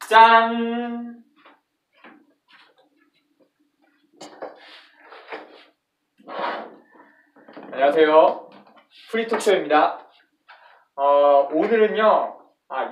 짠! 안녕하세요. 프리토크쇼입니다. 오늘은요,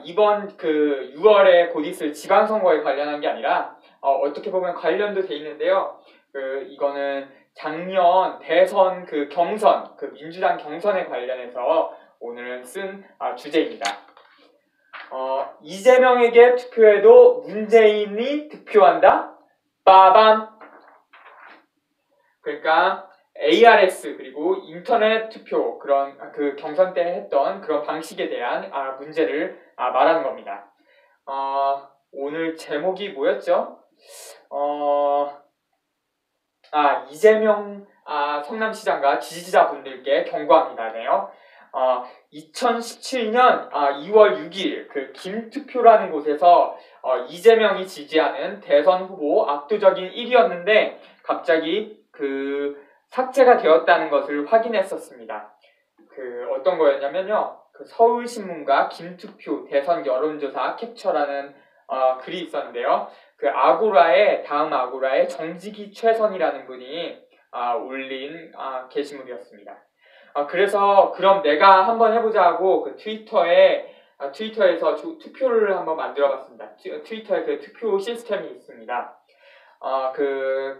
이번 6월에 곧 있을 지방선거에 관련한 게 아니라, 어떻게 보면 관련도 돼 있는데요. 이거는 작년 대선 경선, 민주당 경선에 관련해서 오늘은 쓴 주제입니다. 이재명에게 투표해도 문재인이 득표한다? 빠밤! 그러니까 ARS 그리고 인터넷 투표 그런 경선 때 했던 그런 방식에 대한 문제를 말하는 겁니다. 오늘 제목이 뭐였죠? 이재명 성남시장과 지지자분들께 경고합니다네요. 2017년 2월 6일 김투표라는 곳에서 이재명이 지지하는 대선 후보 압도적인 1위였는데 갑자기 삭제가 되었다는 것을 확인했었습니다. 어떤 거였냐면요. 서울신문과 김투표 대선 여론조사 캡처라는 글이 있었는데요. 다음 아고라의 정직이 최선이라는 분이 올린 게시물이었습니다. 그래서 그럼 내가 한번 해보자 하고 트위터에서 투표를 한번 만들어봤습니다. 트위터에 투표 시스템이 있습니다.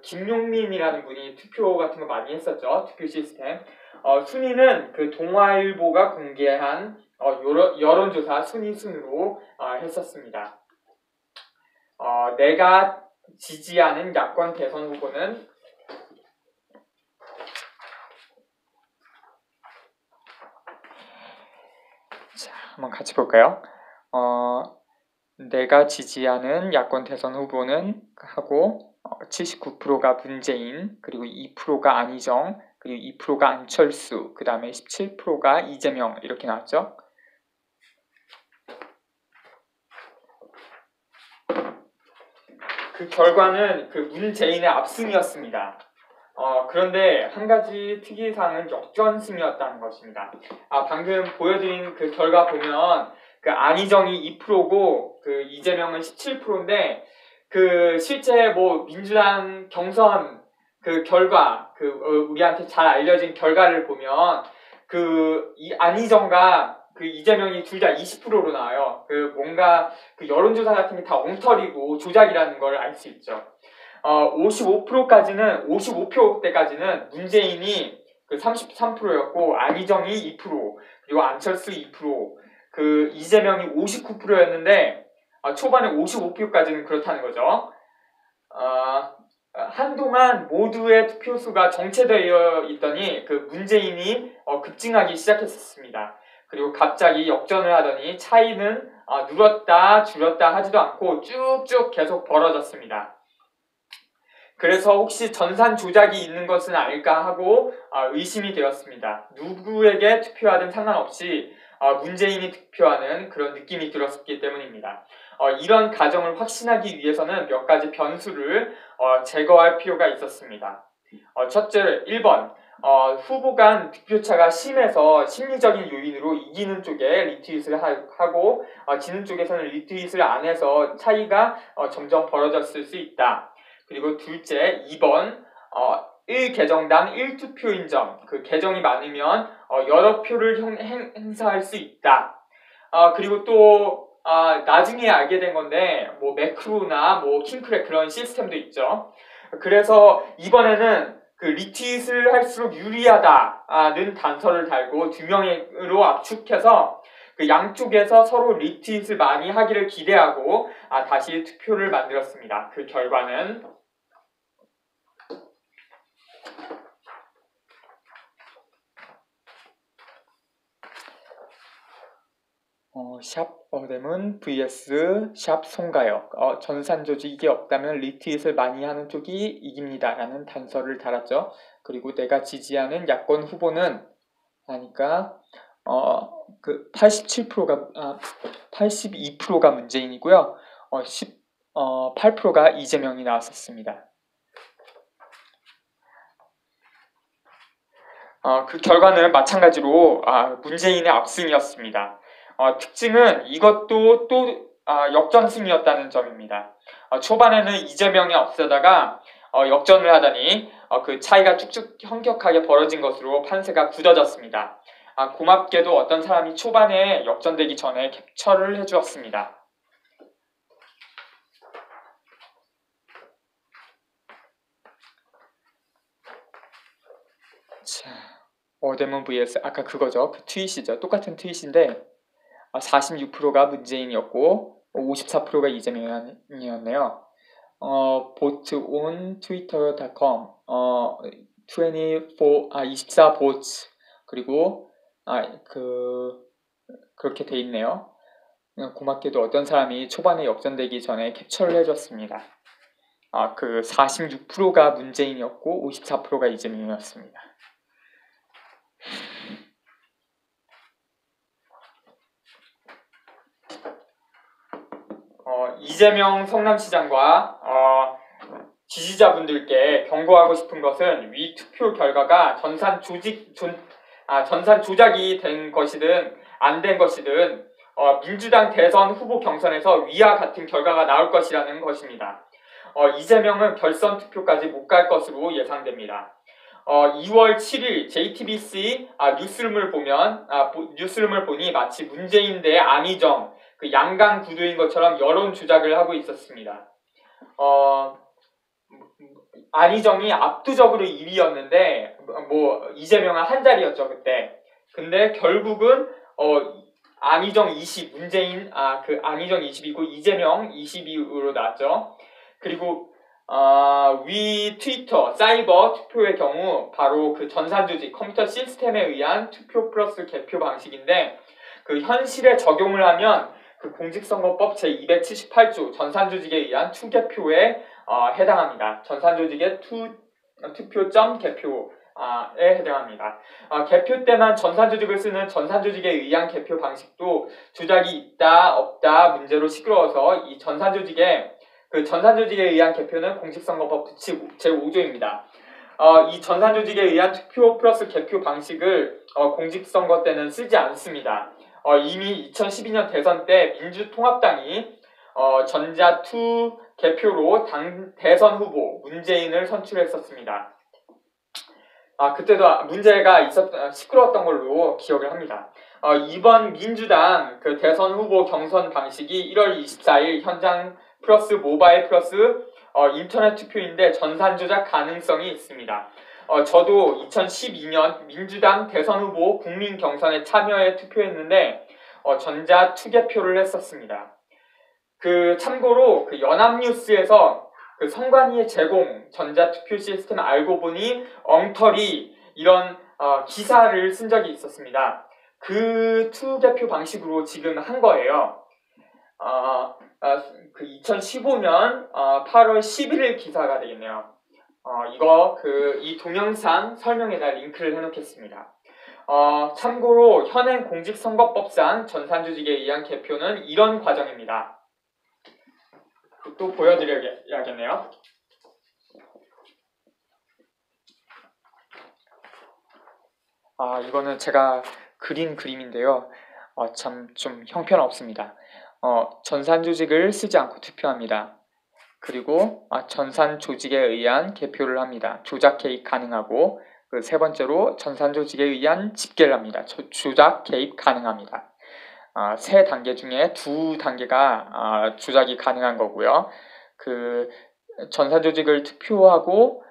김용민이라는 분이 투표 같은 거 많이 했었죠. 투표 시스템. 순위는 동아일보가 공개한 여론조사 순위 순으로 했었습니다. 내가 지지하는 야권 대선 후보는 자, 한번 같이 볼까요? 내가 지지하는 야권 대선 후보는 하고 79%가 문재인, 그리고 2%가 안희정, 그리고 2%가 안철수, 그 다음에 17%가 이재명 이렇게 나왔죠. 그 결과는 문재인의 압승이었습니다. 그런데 한 가지 특이사항은 역전승이었다는 것입니다. 방금 보여드린 결과 보면 안희정이 2%고 이재명은 17%인데 실제 민주당 경선 결과 우리한테 잘 알려진 결과를 보면 이 안희정과 이재명이 둘 다 20%로 나와요. 뭔가 여론조사 같은 게 다 엉터리고 조작이라는 걸 알 수 있죠. 55%대까지는 문재인이 33%였고 안희정이 2%, 그리고 안철수 2%, 이재명이 59%였는데 초반에 55%까지는 그렇다는 거죠. 한동안 모두의 투표수가 정체되어 있더니 문재인이 급증하기 시작했었습니다. 그리고 갑자기 역전을 하더니 차이는 늘었다 줄었다 하지도 않고 쭉쭉 계속 벌어졌습니다. 그래서 혹시 전산 조작이 있는 것은 아닐까 하고 의심이 되었습니다. 누구에게 투표하든 상관없이 문재인이 투표하는 그런 느낌이 들었기 때문입니다. 이런 가정을 확신하기 위해서는 몇 가지 변수를 제거할 필요가 있었습니다. 첫째, 1번 후보 간 득표차가 심해서 심리적인 요인으로 이기는 쪽에 리트윗을 하고 지는 쪽에서는 리트윗을 안 해서 차이가 점점 벌어졌을 수 있다. 그리고 둘째, 2번 1계정당 1투표인 점, 계정이 많으면 여러 표를 행사할 수 있다. 그리고 또 나중에 알게 된 건데 매크로나 킹크랩 그런 시스템도 있죠. 그래서 이번에는 리트윗을 할수록 유리하다는 단서를 달고 2명으로 압축해서 양쪽에서 서로 리트윗을 많이 하기를 기대하고 다시 투표를 만들었습니다. 그 결과는 샵 어데문 vs 샵 송가역. 전산 조직이 없다면 리트윗을 많이 하는 쪽이 이깁니다 라는 단서를 달았죠. 그리고 내가 지지하는 야권 후보는 하니까 82%가 문재인이고요. 8%가 이재명이 나왔었습니다. 그 결과는 마찬가지로 문재인의 압승이었습니다. 특징은 이것도 또 역전승이었다는 점입니다. 초반에는 이재명이 앞서다가 역전을 하더니 그 차이가 쭉쭉 현격하게 벌어진 것으로 판세가 굳어졌습니다. 고맙게도 어떤 사람이 초반에 역전되기 전에 캡처를 해주었습니다. 자, 어데문 vs 아까 그거죠. 그 트윗이죠. 똑같은 트윗인데 46%가 문재인이었고 54%가 이재명이었네요. vote on twitter.com 24 votes 그리고 그렇게 돼 있네요. 고맙게도 어떤 사람이 초반에 역전되기 전에 캡처를 해줬습니다. 그 46%가 문재인이었고 54%가 이재명이었습니다. 이재명 성남시장과 지지자분들께 경고하고 싶은 것은 위 투표 결과가 전산 조작이 된 것이든 안 된 것이든 민주당 대선 후보 경선에서 위와 같은 결과가 나올 것이라는 것입니다. 이재명은 결선 투표까지 못 갈 것으로 예상됩니다. 2월 7일 JTBC 뉴스룸을 보니 마치 문재인 대 안희정 그 양강 구도인 것처럼 여론 조작을 하고 있었습니다. 안희정이 압도적으로 1위였는데 이재명은 한 자리였죠 그때. 근데 결국은 안희정 20, 문재인 안희정 20이고 이재명 22으로 나왔죠. 그리고 위 트위터, 사이버 투표의 경우 바로 그 전산조직 컴퓨터 시스템에 의한 투표 플러스 개표 방식인데 그 현실에 적용을 하면 그 공직선거법 제278조 전산조직에 의한 투개표에 해당합니다. 전산조직의 투표점 개표에 해당합니다. 개표 때만 전산조직을 쓰는 전산조직에 의한 개표 방식도 조작이 있다 없다 문제로 시끄러워서 이 전산조직에 의한 개표는 공직선거법 제5조입니다. 이 전산조직에 의한 투표 플러스 개표 방식을 공직선거 때는 쓰지 않습니다. 이미 2012년 대선 때 민주통합당이 전자투 개표로 대선 후보 문재인을 선출했었습니다. 그때도 문제가 시끄러웠던 걸로 기억을 합니다. 이번 민주당 그 대선 후보 경선 방식이 1월 24일 현장 플러스 모바일 플러스 인터넷 투표인데 전산 조작 가능성이 있습니다. 저도 2012년 민주당 대선 후보 국민 경선에 참여해 투표했는데 전자 투개표를 했었습니다. 참고로 그 연합뉴스에서 그 선관위의 제공 전자 투표 시스템 알고 보니 엉터리 이런 기사를 쓴 적이 있었습니다. 그 투개표 방식으로 지금 한 거예요. 그 2015년 8월 11일 기사가 되겠네요. 이 동영상 설명에다 링크를 해놓겠습니다. 참고로 현행 공직선거법상 전산조직에 의한 개표는 이런 과정입니다. 또 보여드려야겠네요. 이거는 제가 그린 그림인데요. 참 좀 형편없습니다. 전산 조직을 쓰지 않고 투표합니다. 그리고 전산 조직에 의한 개표를 합니다. 조작 개입 가능하고 세 번째로 전산 조직에 의한 집계를 합니다. 조작 개입 가능합니다. 세 단계 중에 두 단계가 조작이 가능한 거고요. 그 전산 조직을 투표하고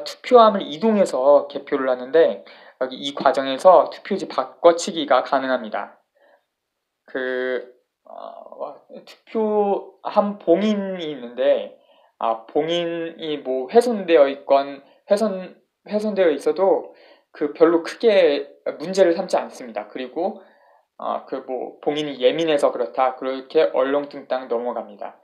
투표함을 이동해서 개표를 하는데 이 과정에서 투표지 바꿔치기가 가능합니다. 투표한 봉인이 있는데 봉인이 훼손되어 있어도 별로 크게 문제를 삼지 않습니다. 그리고 봉인이 예민해서 그렇다 그렇게 얼렁뚱땅 넘어갑니다.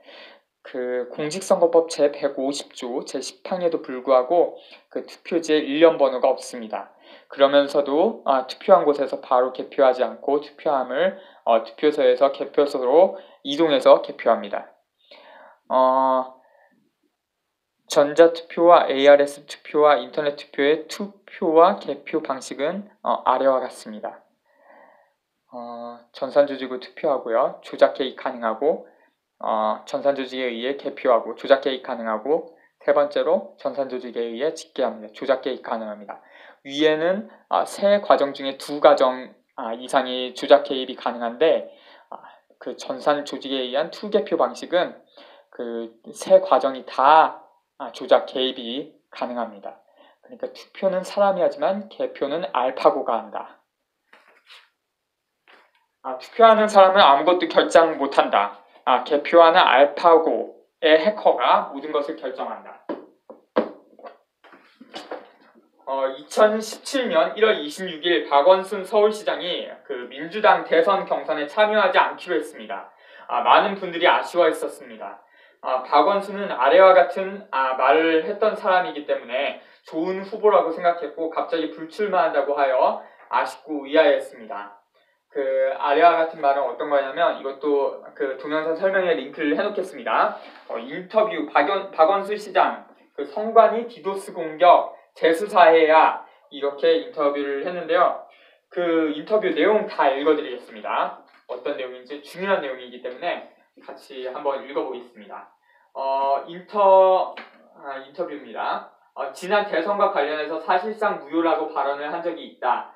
공직선거법 제150조 제10항에도 불구하고 투표지에 일련 번호가 없습니다. 그러면서도 투표한 곳에서 바로 개표하지 않고 투표함을 투표소에서 개표소로 이동해서 개표합니다. 전자투표와 ARS 투표와 인터넷 투표의 투표와 개표 방식은 아래와 같습니다. 전산조직으로 투표하고요. 조작 개입 가능하고 전산조직에 의해 개표하고 조작 개입 가능하고, 세 번째로 전산조직에 의해 집계합니다. 조작 개입 가능합니다. 위에는 세 과정 중에 두 과정 이상의 조작 개입이 가능한데, 그 전산조직에 의한 투개표 방식은 그 세 과정이 다 조작 개입이 가능합니다. 그러니까 투표는 사람이 하지만 개표는 알파고가 한다. 투표하는 사람은 아무것도 결정 못한다. 개표하는 알파고의 해커가 모든 것을 결정한다. 2017년 1월 26일 박원순 서울시장이 그 민주당 대선 경선에 참여하지 않기로 했습니다. 많은 분들이 아쉬워했었습니다. 박원순은 아래와 같은 말을 했던 사람이기 때문에 좋은 후보라고 생각했고, 갑자기 불출마한다고 하여 아쉽고 의아했습니다. 그 아래와 같은 말은 어떤 거냐면, 이것도 그 동영상 설명에 링크를 해놓겠습니다. 인터뷰 박원순 시장 그 성관이 디도스 공격 재수사해야, 이렇게 인터뷰를 했는데요. 그 인터뷰 내용 다 읽어드리겠습니다. 어떤 내용인지 중요한 내용이기 때문에 같이 한번 읽어보겠습니다. 인터뷰입니다. 지난 대선과 관련해서 사실상 무효라고 발언을 한 적이 있다.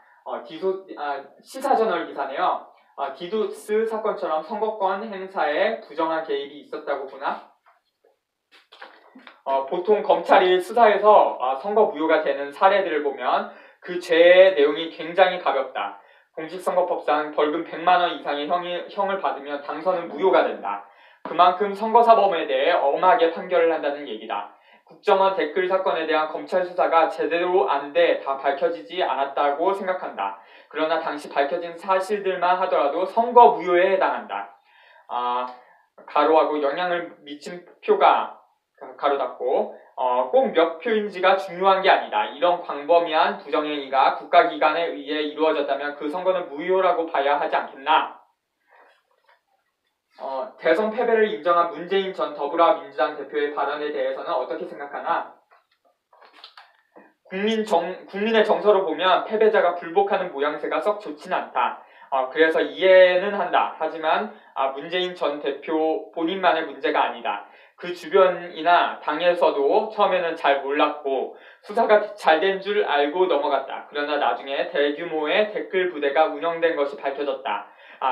시사저널 기사네요. 디도스 사건처럼 선거권 행사에 부정한 개입이 있었다고 보나? 보통 검찰이 수사해서 선거 무효가 되는 사례들을 보면 그 죄의 내용이 굉장히 가볍다. 공직선거법상 벌금 100만 원 이상의 형을 받으면 당선은 무효가 된다. 그만큼 선거사범에 대해 엄하게 판결을 한다는 얘기다. 국정원 댓글 사건에 대한 검찰 수사가 제대로 안 돼 다 밝혀지지 않았다고 생각한다. 그러나 당시 밝혀진 사실들만 하더라도 선거 무효에 해당한다. 가로하고 영향을 미친 표가 가로 닫고 꼭 몇 표인지가 중요한 게 아니다. 이런 광범위한 부정행위가 국가기관에 의해 이루어졌다면 그 선거는 무효라고 봐야 하지 않겠나? 대선 패배를 인정한 문재인 전 더불어민주당 대표의 발언에 대해서는 어떻게 생각하나? 국민의 정서로 보면 패배자가 불복하는 모양새가 썩 좋진 않다. 그래서 이해는 한다. 하지만 문재인 전 대표 본인만의 문제가 아니다. 그 주변이나 당에서도 처음에는 잘 몰랐고 수사가 잘 된 줄 알고 넘어갔다. 그러나 나중에 대규모의 댓글 부대가 운영된 것이 밝혀졌다.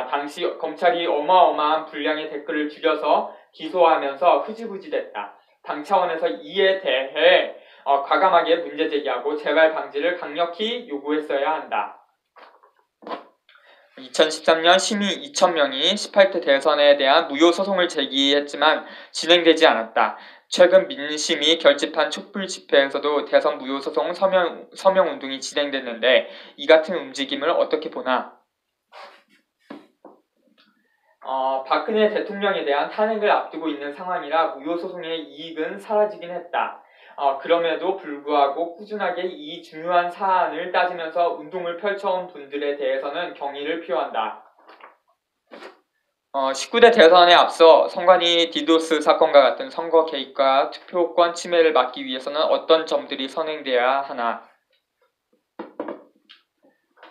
당시 검찰이 어마어마한 분량의 댓글을 줄여서 기소하면서 흐지부지됐다. 당 차원에서 이에 대해 과감하게 문제 제기하고 재발 방지를 강력히 요구했어야 한다. 2013년 시민 2,000명이 18대 대선에 대한 무효 소송을 제기했지만 진행되지 않았다. 최근 민심이 결집한 촛불 집회에서도 대선 무효 소송 서명 운동이 진행됐는데 이 같은 움직임을 어떻게 보나? 박근혜 대통령에 대한 탄핵을 앞두고 있는 상황이라 무효 소송의 이익은 사라지긴 했다. 그럼에도 불구하고 꾸준하게 이 중요한 사안을 따지면서 운동을 펼쳐온 분들에 대해서는 경의를 표한다. 19대 대선에 앞서 선관위 디도스 사건과 같은 선거 개입과 투표권 침해를 막기 위해서는 어떤 점들이 선행돼야 하나?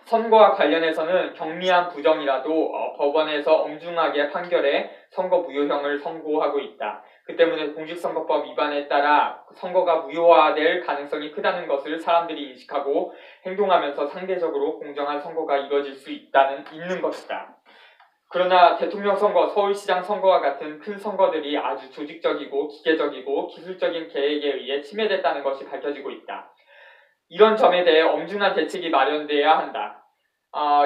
선거와 관련해서는 경미한 부정이라도 법원에서 엄중하게 판결해 선거 무효형을 선고하고 있다. 그 때문에 공직선거법 위반에 따라 선거가 무효화될 가능성이 크다는 것을 사람들이 인식하고 행동하면서 상대적으로 공정한 선거가 이루어질 수 있는 것이다. 그러나 대통령 선거, 서울시장 선거와 같은 큰 선거들이 아주 조직적이고 기계적이고 기술적인 계획에 의해 침해됐다는 것이 밝혀지고 있다. 이런 점에 대해 엄중한 대책이 마련돼야 한다.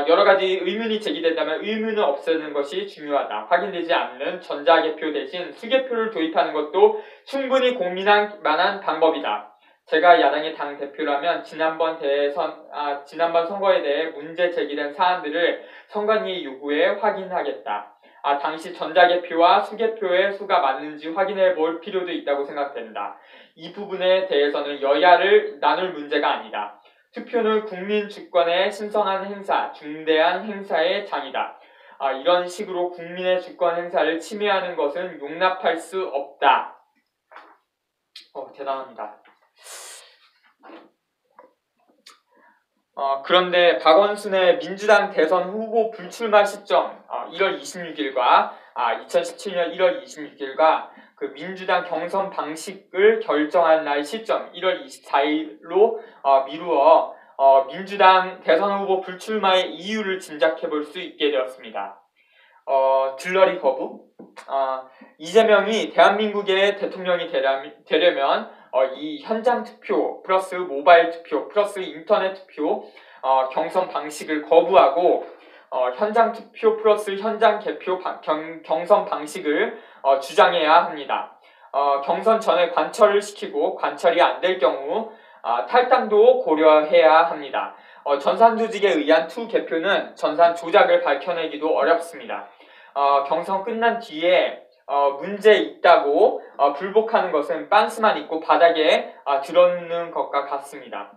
여러 가지 의문이 제기된다면 의문을 없애는 것이 중요하다. 확인되지 않는 전자개표 대신 수개표를 도입하는 것도 충분히 고민할 만한 방법이다. 제가 야당의 당대표라면 지난번 선거에 대해 문제 제기된 사안들을 선관위의 요구에 확인하겠다. 당시 전자개표와 수개표의 수가 맞는지 확인해 볼 필요도 있다고 생각된다. 이 부분에 대해서는 여야를 나눌 문제가 아니다. 투표는 국민 주권의 신성한 행사, 중대한 행사의 장이다. 이런 식으로 국민의 주권 행사를 침해하는 것은 용납할 수 없다. 대단합니다. 그런데 박원순의 민주당 대선 후보 불출마 시점 1월 26일과 2017년 1월 26일과 그 민주당 경선 방식을 결정한 날 시점 1월 24일로 미루어 민주당 대선 후보 불출마의 이유를 짐작해 볼 수 있게 되었습니다. 들러리 거부. 이재명이 대한민국의 대통령이 되려면 이 현장 투표 플러스 모바일 투표 플러스 인터넷 투표 경선 방식을 거부하고 현장 투표 플러스 현장 개표 경선 방식을 주장해야 합니다. 경선 전에 관철을 시키고 관철이 안 될 경우 탈당도 고려해야 합니다. 전산 조직에 의한 투 개표는 전산 조작을 밝혀내기도 어렵습니다. 경선 끝난 뒤에 문제 있다고 불복하는 것은 빤스만 있고 바닥에 들어눕는 것과 같습니다.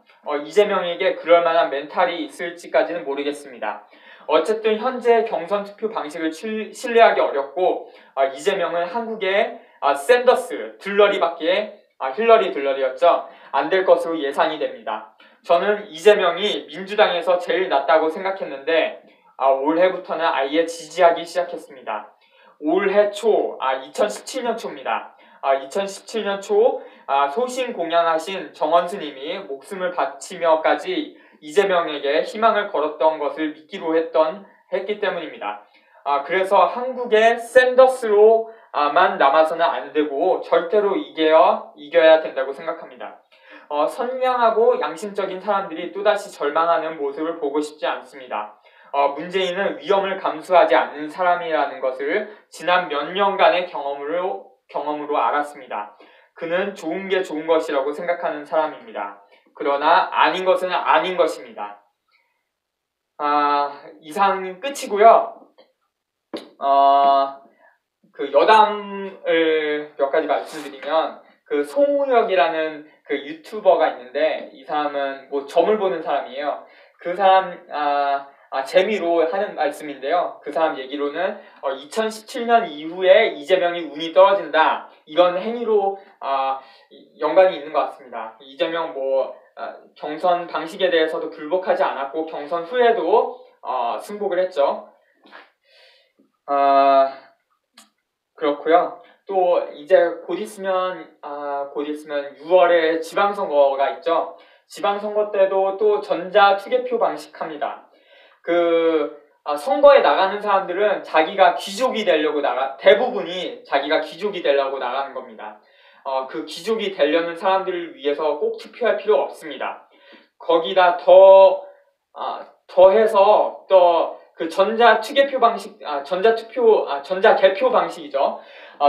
이재명에게 그럴 만한 멘탈이 있을지까지는 모르겠습니다. 어쨌든 현재 경선 투표 방식을 신뢰하기 어렵고 이재명은 한국의 샌더스 들러리밖에 힐러리 들러리였죠. 안 될 것으로 예상이 됩니다. 저는 이재명이 민주당에서 제일 낫다고 생각했는데 올해부터는 아예 지지하기 시작했습니다. 올해 초, 2017년 초입니다. 2017년 초 소신 공양하신 정원스님이 목숨을 바치며까지 이재명에게 희망을 걸었던 것을 믿기로 했기 때문입니다. 그래서 한국의 샌더스로만 남아서는 안 되고 절대로 이겨야 된다고 생각합니다. 선량하고 양심적인 사람들이 또다시 절망하는 모습을 보고 싶지 않습니다. 문재인은 위험을 감수하지 않는 사람이라는 것을 지난 몇 년간의 경험으로 알았습니다. 그는 좋은 게 좋은 것이라고 생각하는 사람입니다. 그러나 아닌 것은 아닌 것입니다. 이상 끝이고요. 그 여담을 몇 가지 말씀드리면 그 송우혁이라는 그 유튜버가 있는데 이 사람은 뭐 점을 보는 사람이에요. 그 사람 재미로 하는 말씀인데요. 그 사람 얘기로는 2017년 이후에 이재명이 운이 떨어진다. 이런 행위로 연관이 있는 것 같습니다. 이재명 경선 방식에 대해서도 불복하지 않았고 경선 후에도 승복을 했죠. 그렇고요. 또 이제 곧 있으면 6월에 지방선거가 있죠. 지방선거 때도 또 전자투개표 방식 합니다. 선거에 나가는 사람들은 자기가 귀족이 되려고 대부분이 자기가 귀족이 되려고 나가는 겁니다. 그 귀족이 되려는 사람들을 위해서 꼭 투표할 필요 없습니다. 거기다 더해서 또 그 전자개표 방식이죠.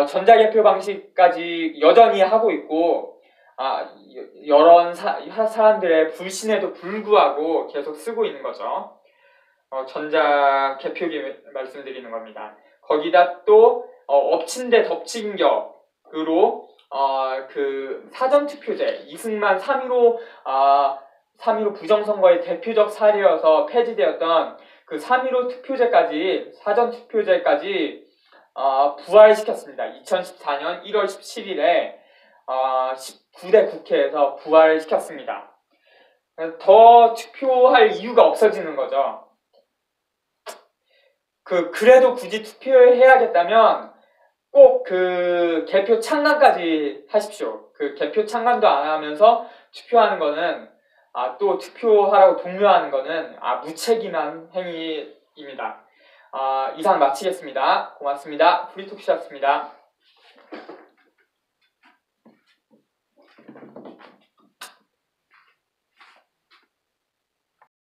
전자개표 방식까지 여전히 하고 있고, 여러 사람들의 불신에도 불구하고 계속 쓰고 있는 거죠. 전자개표기 말씀드리는 겁니다. 거기다 또 엎친 데 덮친 격으로 그 사전투표제 이승만 3.15 부정선거의 대표적 사례여서 폐지되었던 그 3.15 투표제까지 사전투표제까지 부활시켰습니다. 2014년 1월 17일에 19대 국회에서 부활을 시켰습니다. 더 투표할 이유가 없어지는 거죠. 그래도 굳이 투표를 해야겠다면 꼭 그 개표 창간까지 하십시오. 그 개표 창간도 안 하면서 투표하는 거는 또 투표하라고 독려하는 거는 무책임한 행위입니다. 이상 마치겠습니다. 고맙습니다. 프리톡쇼였습니다.